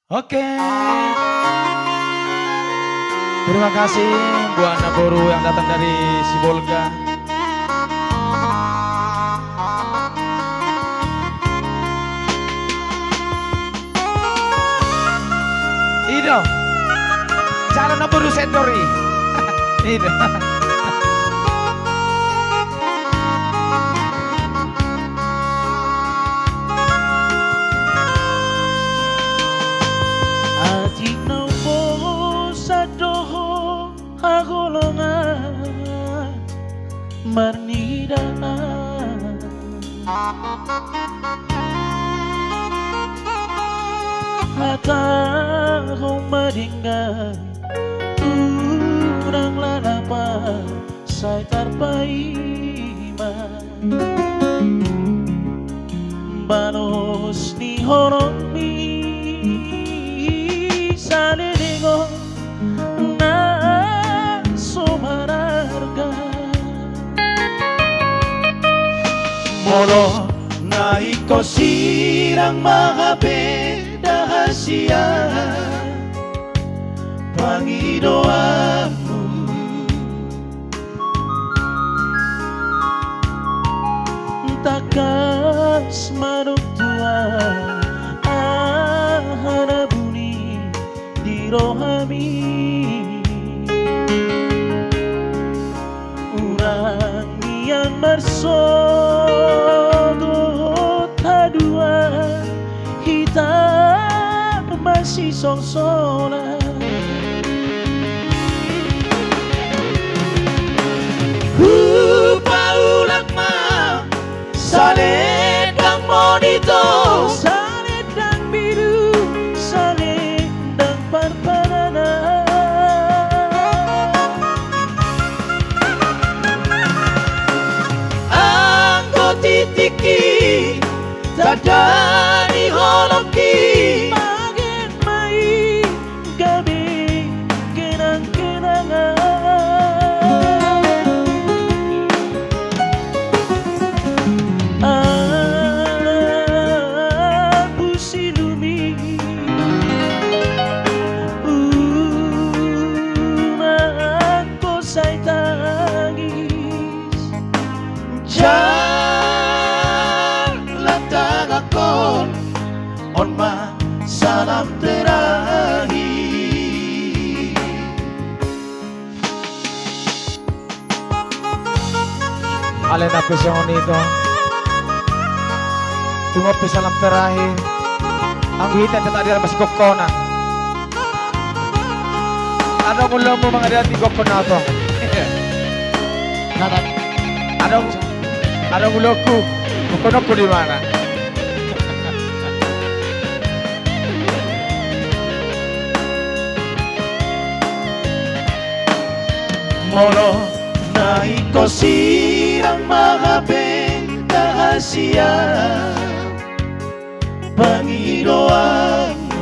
Oke. Terima kasih Bu Ana Boru yang datang dari Sibolga. Ido. Calon Boru Sentori. Ido. Marnidaan Hatahong madingay Unang lalapan Say tarpaiman Banos ni Horomi Sa lilingon Na sumararga Molo na ikosirang mga bedahasya Panginoanmu Takas manugtuan Ahanabuni di rohami Urang yang marsogot hadua Hitam masih songsolan Paulat ma Salendang monito Salendang biru Salendang parparana Titiki Tadani holoki Magen mai Gabi Kenang-kenangan Aku silumi Aku say tangis On ma salam terakhir Alin na pisang nito. Tumopi salam terakhir. Ang guhitan na tadi masih kokona. Ano mula mo mga dati kokona to? Ano mula ko? Kokona ko di mana? Molo na ikosirang mga bedahasya Panginoanmu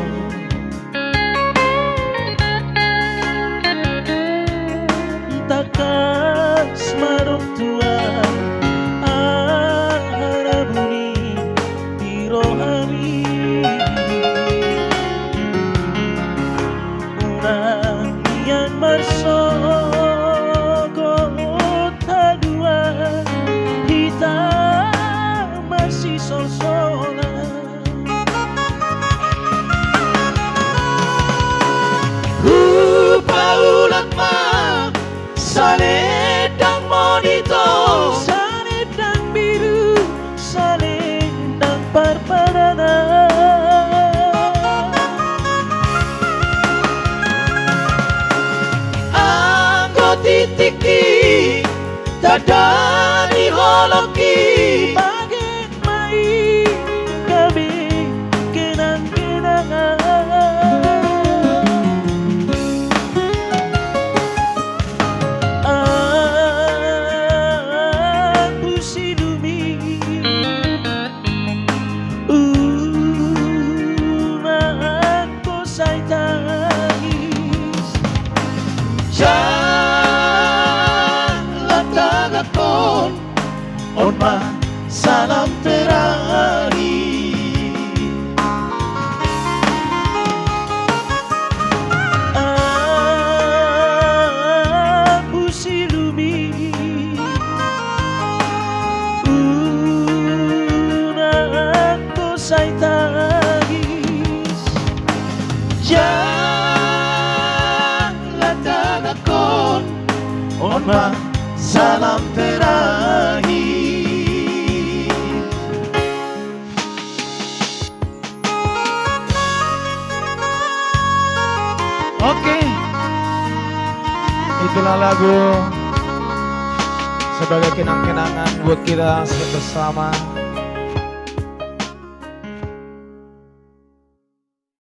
Takas marugtuan Aharabuni di rohani Unang yang marsogot Hitam masih sol Itulah lagu sebagai kenang-kenangan buat kita bersama.